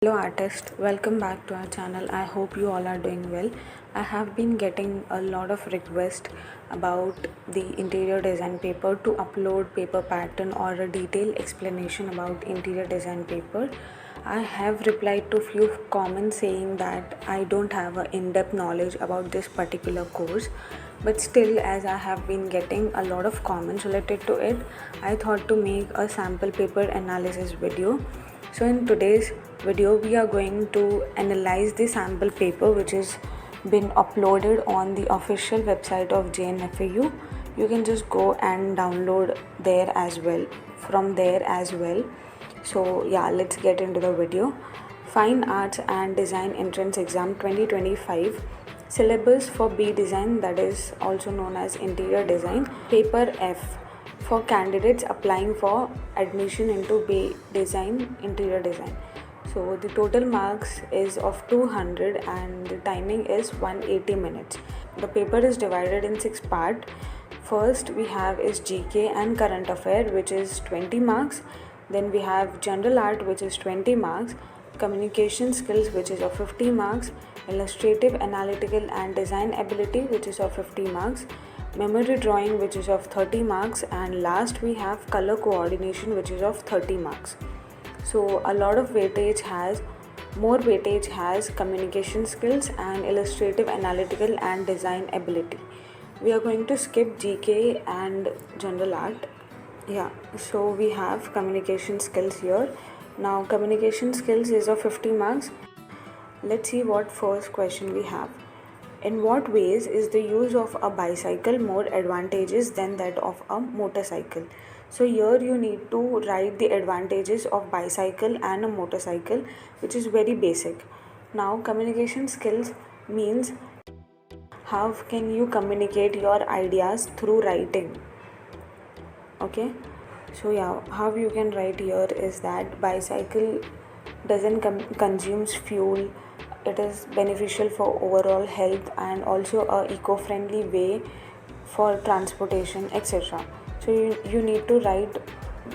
Hello artists, welcome back to our channel. I hope you all are doing well. I have been getting a lot of requests about the interior design paper to upload paper pattern or a detailed explanation about interior design paper. I have replied to few comments saying that I don't have an in-depth knowledge about this particular course, but still, as I have been getting a lot of comments related to it, I thought to make a sample paper analysis video. So in today's video we are going to analyze the sample paper which is been uploaded on the official website of JNafAu. You can just go and download there as well, from there as well. So yeah, let's get into the video. Fine Arts and Design Entrance Exam 2025 syllabus for B Design, that is also known as Interior Design, Paper F for candidates applying for admission into B Design, Interior Design. So the total marks is of 200 and the timing is 180 minutes. The paper is divided in 6 parts. First we have is GK and current affair, which is 20 marks. Then we have general art, which is 20 marks, communication skills, which is of 50 marks, illustrative, analytical and design ability, which is of 50 marks, memory drawing, which is of 30 marks, and last we have color coordination, which is of 30 marks. So a lot of more weightage has communication skills and illustrative, analytical and design ability. We are going to skip GK and general art. Yeah, so we have communication skills here. Now communication skills is of 50 marks. Let's see what first question we have. In what ways is the use of a bicycle more advantageous than that of a motorcycle? So here you need to write the advantages of bicycle and a motorcycle, which is very basic. Now communication skills means how can you communicate your ideas through writing. Okay, so yeah, how you can write here is that bicycle doesn't consumes fuel. It is beneficial for overall health and also a eco-friendly way for transportation, etc. So you need to write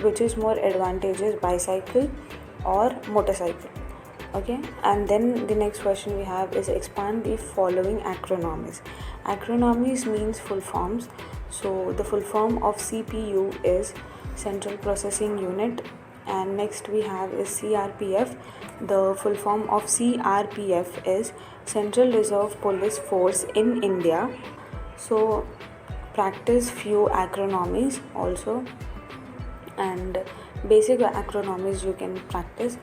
which is more advantageous, bicycle or motorcycle. Okay, and then the next question we have is expand the following acronyms. Acronyms means full forms. So the full form of CPU is Central Processing Unit, and next we have is CRPF. The full form of CRPF is Central Reserve Police Force in India. So practice few acronyms also, and basic acronyms you can practice.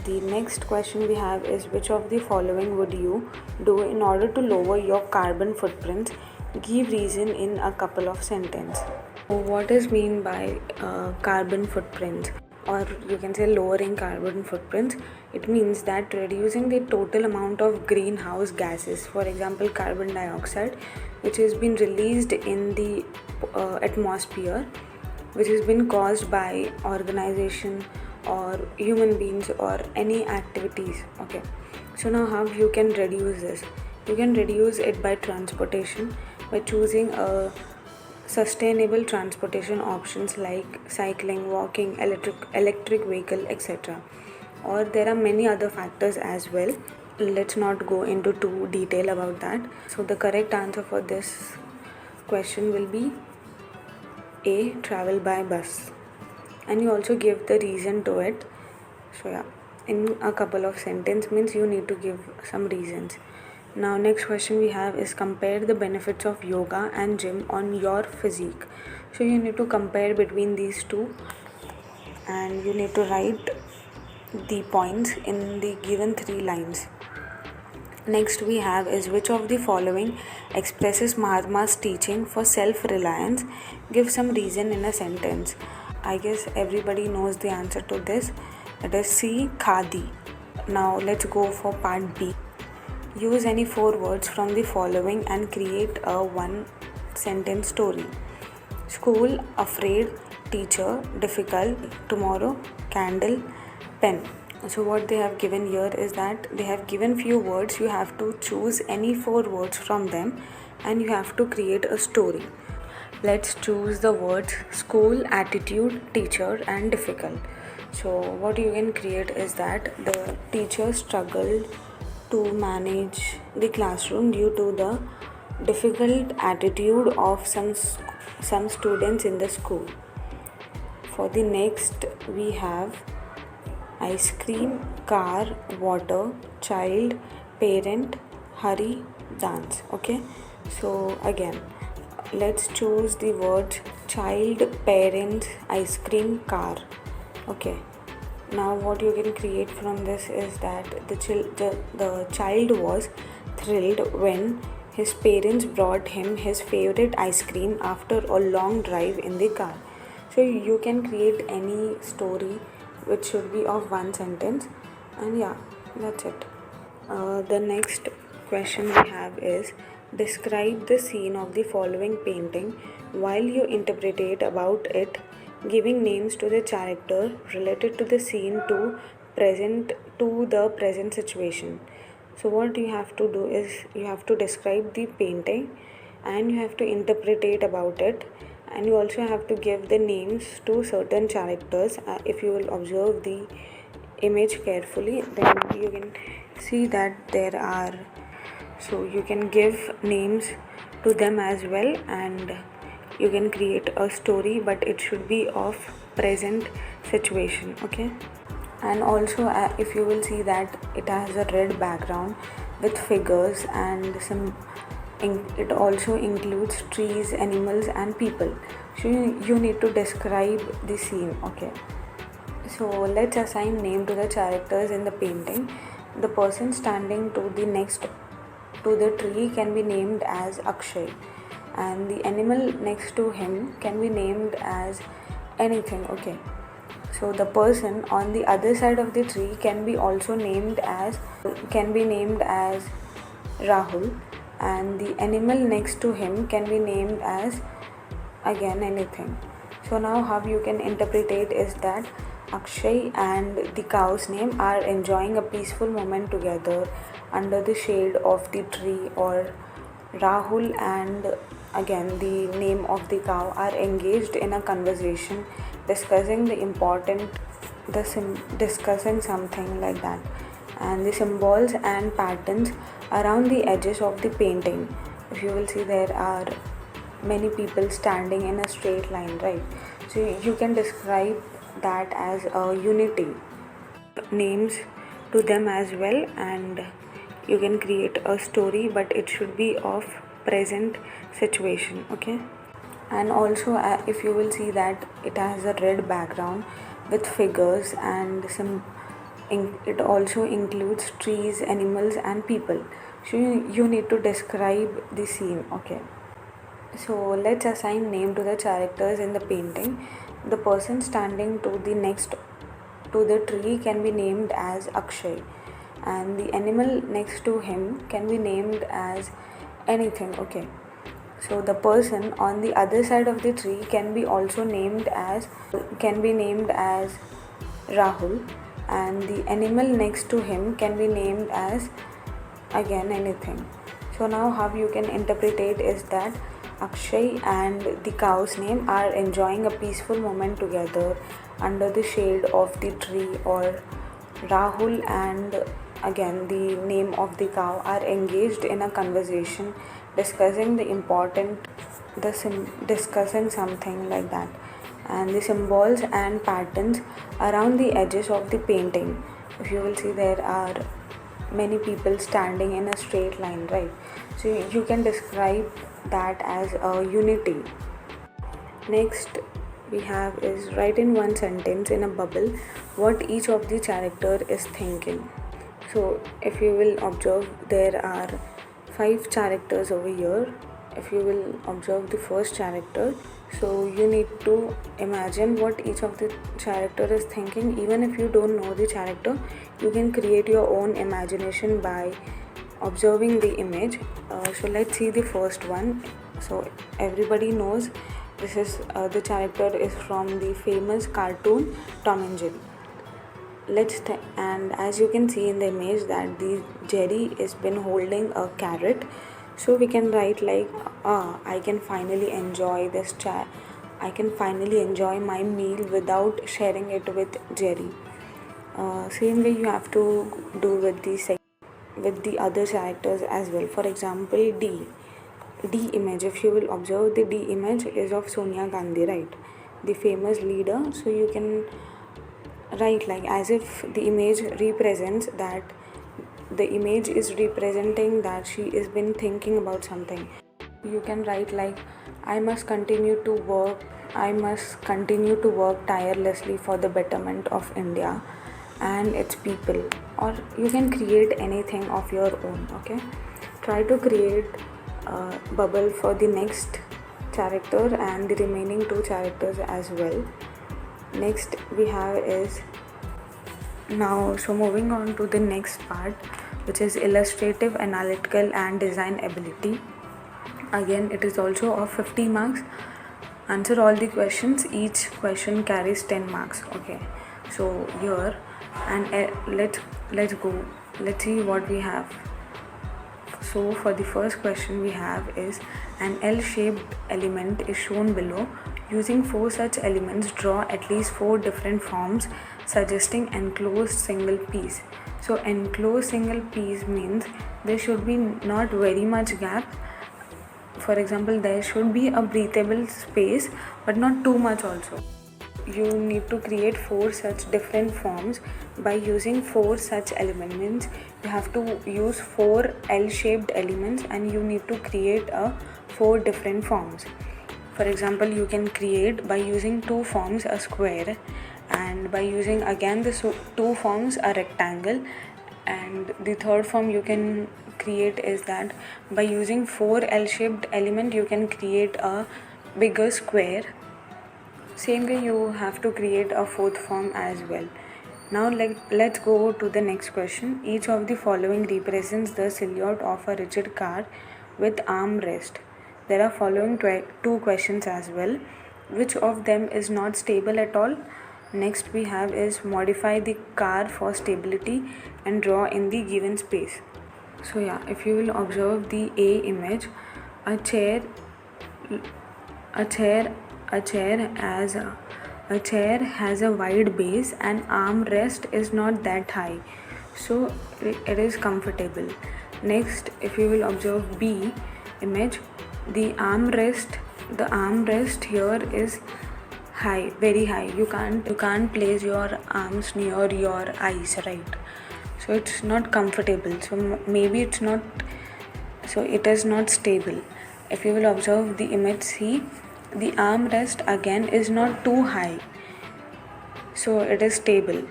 The next question we have is which of the following would you do in order to lower your carbon footprint? Give reason in a couple of sentences. What is mean by carbon footprint, or you can say lowering carbon footprints? It means that reducing the total amount of greenhouse gases, for example carbon dioxide, which has been released in the atmosphere, which has been caused by organization or human beings or any activities. Okay, so now how you can reduce this? You can reduce it by transportation, by choosing a sustainable transportation options like cycling, walking, electric vehicle, etc. Or there are many other factors as well. Let's not go into too detail about that. So the correct answer for this question will be A, travel by bus, and you also give the reason to it. So yeah, in a couple of sentences means you need to give some reasons. Now next question we have is compare the benefits of yoga and gym on your physique. So you need to compare between these two and you need to write the points in the given 3 lines. Next we have is which of the following expresses Mahatma's teaching for self-reliance? Give some reason in a sentence. I guess everybody knows the answer to this. It is C, Khadi. Now let's go for part B. Use any 4 words from the following and create a 1-sentence story. School, afraid, teacher, difficult, tomorrow, candle, pen. So what they have given here is that they have given few words. You have to choose any 4 words from them and you have to create a story. Let's choose the words school, attitude, teacher and difficult. So what you can create is that the teacher struggled to manage the classroom due to the difficult attitude of some students in the school. For the next we have ice cream, car, water, child, parent, hurry, dance. Okay, so again let's choose the words child, parents, ice cream, car. Okay, now what you can create from this is that the child was thrilled when his parents brought him his favorite ice cream after a long drive in the car. So you can create any story which should be of one sentence, and yeah, that's it. The next question we have is describe the scene of the following painting while you interpret about it, giving names to the character related to the scene to the present situation. So what you have to do is you have to describe the painting and you have to interpret about it, and you also have to give the names to certain characters. If you will observe the image carefully, then you can see that there are, so you can give names to them as well, and you can create a story, but it should be of present situation. Okay, and also if you will see that it has a red background with figures and some it also includes trees, animals and people. So you need to describe the scene. Okay, so let's assign name to the characters in the painting. The person standing to the next to the tree can be named as Akshay, and the animal next to him can be named as anything. Okay, so the person on the other side of the tree can be named as Rahul, and the animal next to him can be named as again anything. So now how you can interpret it is that Akshay and the cow's name are enjoying a peaceful moment together under the shade of the tree, or Rahul and again the name of the cow are engaged in a conversation discussing discussing something like that. And the symbols and patterns around the edges of the painting, if you will see, there are many people standing in a straight line, right? So you can describe that as a unity, names to them as well, and you can create a story, but it should be of present situation. Okay, and also if you will see that it has a red background with figures and it also includes trees, animals and people. So you need to describe the scene. Okay, so let's assign name to the characters in the painting. The person standing to the next to the tree can be named as Akshay, and the animal next to him can be named as anything. Okay, so the person on the other side of the tree can be named as Rahul, and the animal next to him can be named as again anything. So now how you can interpret it is that Akshay and the cow's name are enjoying a peaceful moment together under the shade of the tree, or Rahul and again the name of the cow are engaged in a conversation discussing discussing something like that. And the symbols and patterns around the edges of the painting, if you will see, there are many people standing in a straight line, right? So you can describe that as a unity. Next we have is write in one sentence in a bubble what each of the character is thinking. So if you will observe, there are 5 characters over here. If you will observe the first character, so you need to imagine what each of the character is thinking. Even if you don't know the character, you can create your own imagination by observing the image. So let's see the first one. So everybody knows this is the character is from the famous cartoon Tom and Jerry. And as you can see in the image that the Jerry is been holding a carrot. So we can write like I can finally enjoy this I can finally enjoy my meal without sharing it with Jerry. Same way you have to do with the other characters as well. For example, D image. If you will observe, the D image is of Sonia Gandhi, right? The famous leader. So you can write like as if the image represents that the image is representing that she is been thinking about something. You can write like I must continue to work tirelessly for the betterment of India and its people. Or you can create anything of your own. Okay, try to create a bubble for the next character and the remaining two characters as well. Next we have is now, so moving on to the next part, which is illustrative, analytical and design ability. Again, it is also of 50 marks. Answer all the questions. Each question carries 10 marks. Okay, so here and let's go. Let's see what we have. So for the first question we have is an L-shaped element is shown below. Using 4 such elements, draw at least 4 different forms suggesting enclosed single piece. So enclosed single piece means there should be not very much gap. For example, there should be a breathable space but not too much also. You need to create 4 such different forms by using 4 such elements. Means you have to use 4 L-shaped elements and you need to create 4 different forms. For example, you can create by using 2 forms a square, and by using again the 2 forms a rectangle, and the third form you can create is that by using 4 L-shaped element you can create a bigger square. Same way you have to create a 4th form as well. Now let's go to the next question. Each of the following represents the silhouette of a rigid car with armrest. There are following 2 questions as well. Which of them is not stable at all? Next we have is modify the car for stability and draw in the given space. So yeah, if you will observe the A image, a chair has a wide base and armrest is not that high, so it is comfortable. Next, if you will observe B image, the armrest here is high, very high. You can't place your arms near your eyes, right? So it's not comfortable. So maybe it is not stable. If you will observe the image C, the armrest again is not too high, so it is stable.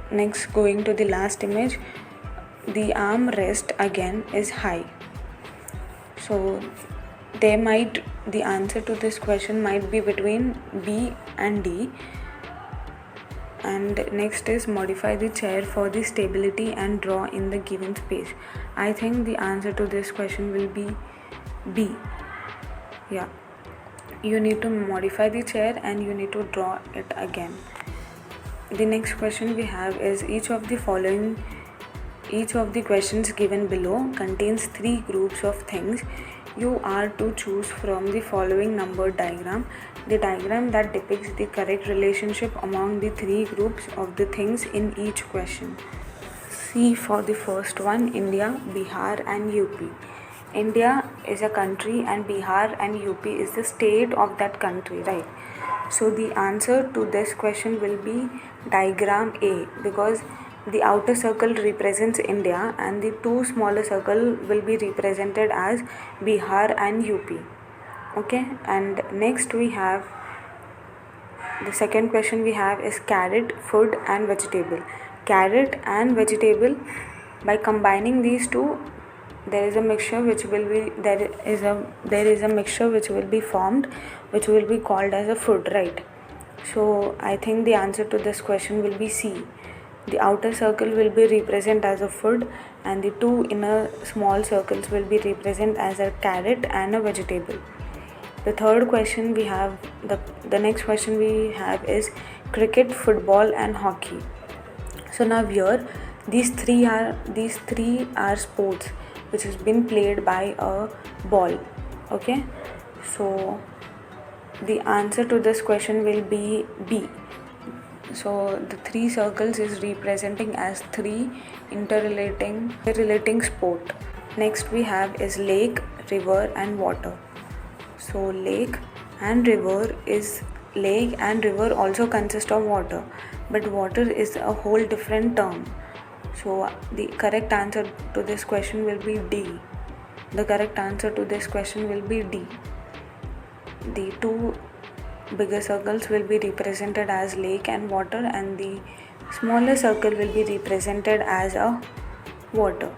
Next, going to the last image, the armrest again is high. So the answer to this question might be between B and D. And next is modify the chair for the stability and draw in the given space. I think the answer to this question will be B. Yeah, you need to modify the chair and you need to draw it again. The next question we have is each of the questions given below contains 3 groups of things. You are to choose from the following numbered diagram, the diagram that depicts the correct relationship among the 3 groups of the things in each question. See for the first one, India, Bihar and UP. India is a country and Bihar and UP is the state of that country, right? So the answer to this question will be diagram A, because the outer circle represents India and the 2 smaller circle will be represented as Bihar and UP. Okay, and next we have the second question we have is carrot, food and vegetable. Carrot and vegetable, by combining these two, there is a mixture which will be formed, which will be called as a food, right? So I think the answer to this question will be C. The outer circle will be represent as a food and the 2 inner small circles will be represent as a carrot and a vegetable. The third question we have, the next question we have is cricket, football and hockey. So now here these three are sports which has been played by a ball. Okay, so the answer to this question will be B. So the 3 circles is representing as 3 interrelating sport. Next we have is lake, river and water. So lake and river also consist of water, but water is a whole different term. So the correct answer to this question will be D. The correct answer to this question will be D. The 2 bigger circles will be represented as lake and water, and the smaller circle will be represented as a water.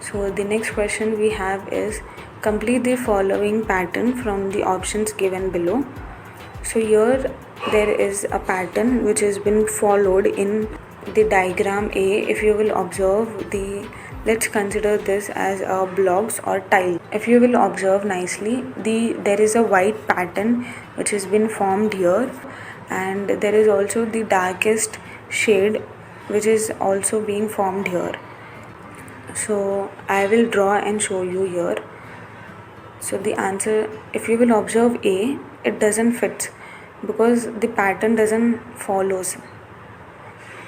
So the next question we have is complete the following pattern from the options given below. So here there is a pattern which has been followed in the diagram A. If you will observe let's consider this as a blocks or tile. If you will observe nicely, there is a white pattern which has been formed here, and there is also the darkest shade which is also being formed here. So I will draw and show you here. So the answer, if you will observe A, it doesn't fit because the pattern doesn't follows.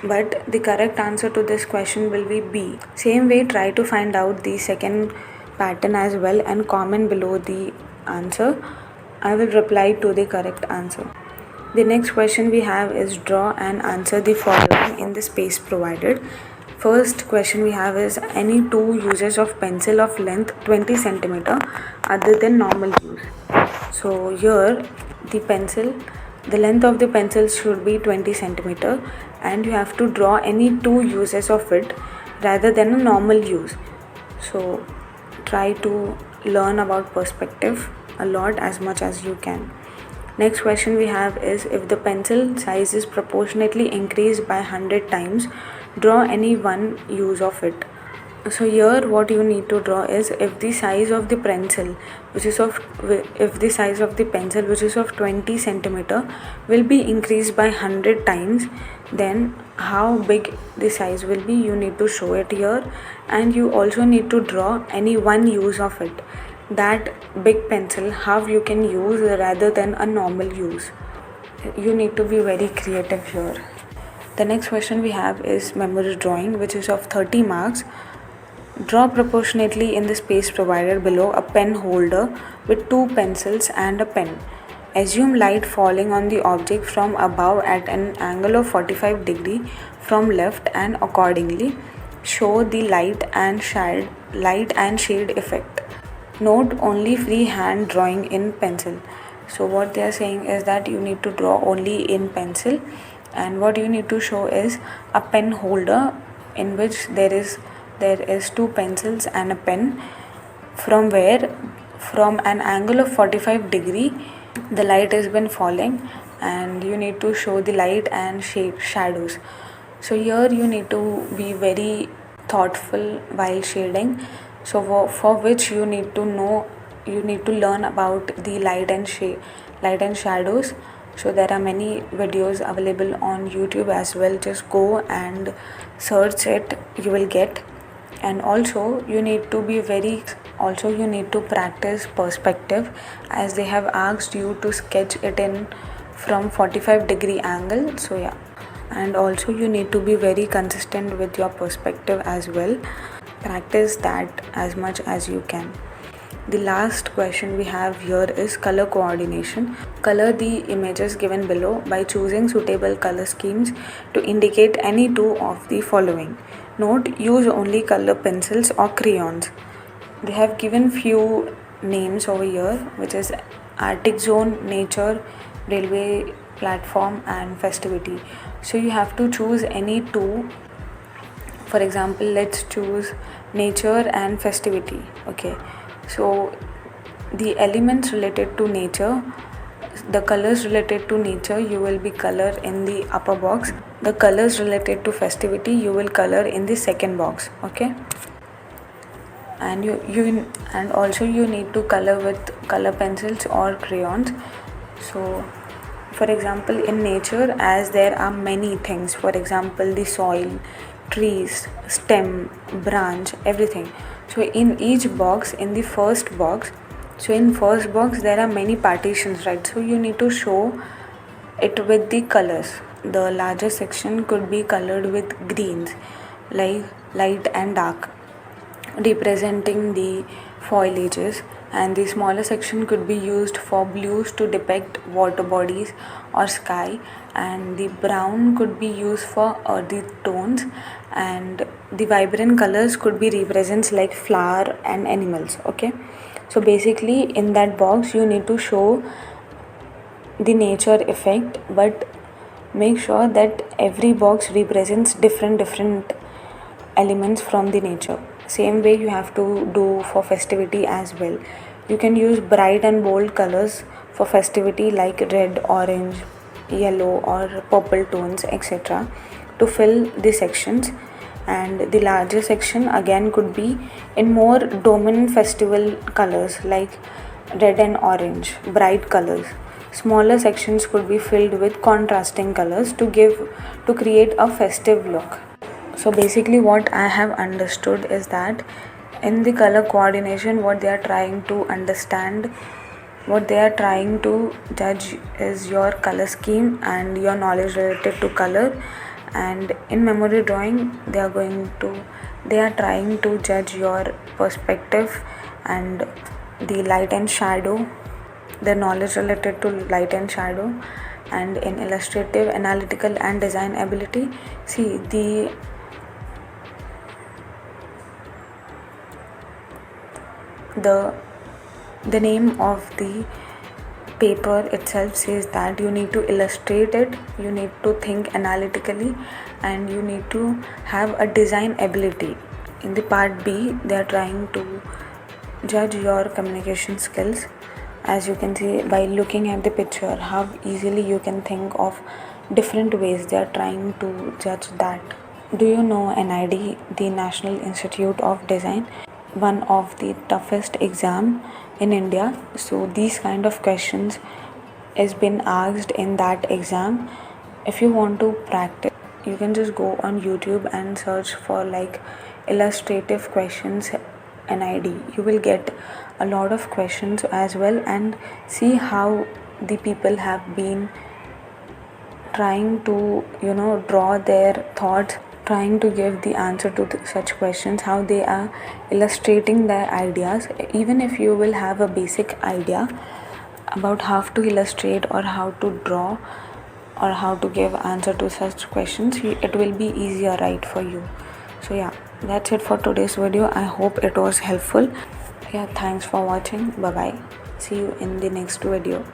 But the correct answer to this question will be B. Same way, try to find out the second pattern as well and comment below the answer. I will reply to the correct answer. The next question we have is draw and answer the following in the space provided. First question we have is any 2 uses of pencil of length 20 centimeter other than normal use. So here the length of the pencil should be 20 centimeter, and you have to draw any 2 uses of it rather than a normal use. So try to learn about perspective a lot as much as you can. Next question we have is if the pencil size is proportionately increased by 100 times, draw any one use of it. So here what you need to draw is if the size of the pencil which is of 20 centimeter will be increased by 100 times, then how big the size will be, you need to show it here, and you also need to draw any one use of it, that big pencil how you can use rather than a normal use. You need to be very creative here. The next question we have is memory drawing, which is of 30 marks. Draw proportionately in the space provided below a pen holder with 2 pencils and a pen. Assume light falling on the object from above at an angle of 45 degree from left, and accordingly show the light and shade effect. Note only freehand drawing in pencil. So what they are saying is that you need to draw only in pencil, and what you need to show is a pen holder in which there is 2 pencils and a pen, from an angle of 45 degree the light has been falling, and you need to show the light and shadows. So here you need to be very thoughtful while shading. So for which you need to learn about the light and shadows. So there are many videos available on YouTube as well. Just go and search it, you will get. And also you need to practice perspective, as they have asked you to sketch it in from 45 degree angle. So yeah, and also you need to be very consistent with your perspective as well. Practice that as much as you can. The last question we have here is color coordination. Color the images given below by choosing suitable color schemes to indicate any 2 of the following. Note, use only color pencils or crayons. They have given few names over here, which is Arctic Zone, Nature, Railway Platform and Festivity. So you have to choose any 2. For example, let's choose Nature and Festivity. Okay, so the elements related to nature, the colors related to nature, you will be color in the upper box. The colors related to festivity, you will color in the second box. Okay, and you also you need to color with color pencils or crayons. So for example, in nature, as there are many things, for example the soil, trees, stem, branch, everything. So in each box, in the first box, So in first box there are many partitions, right? So you need to show it with the colors. The larger section could be colored with greens, like light and dark, representing the foliages, and the smaller section could be used for blues to depict water bodies or sky, and the brown could be used for earthy tones, and the vibrant colors could be represents like flower and animals. Okay, so basically in that box you need to show the nature effect, but make sure that every box represents different elements from the nature. Same way you have to do for festivity as well. You can use bright and bold colors for festivity like red, orange, yellow or purple tones, etc., to fill the sections. And the larger section again could be in more dominant festival colors like red and orange, bright colors. Smaller sections could be filled with contrasting colors to create a festive look. So basically what I have understood is that in the color coordination, what they are trying to understand, what they are trying to judge is your color scheme and your knowledge related to color. And in memory drawing they are trying to judge your perspective and the light and shadow, the knowledge related to light and shadow. And in illustrative, analytical and design ability, see the name of the paper itself says that you need to illustrate it, you need to think analytically, and you need to have a design ability. In the part B they are trying to judge your communication skills. As you can see by looking at the picture how easily you can think of different ways they are trying to judge that. Do you know NID, the National Institute of Design, one of the toughest exam in India? So these kind of questions is been asked in that exam. If you want to practice, you can just go on YouTube and search for like illustrative questions NID. You will get a lot of questions as well, and see how the people have been trying to draw their thoughts, trying to give the answer to such questions, how they are illustrating their ideas. Even if you will have a basic idea about how to illustrate or how to draw or how to give answer to such questions, it will be easier, right, for you. So yeah, that's it for today's video. I hope it was helpful. Yeah, thanks for watching. Bye bye. See you in the next video.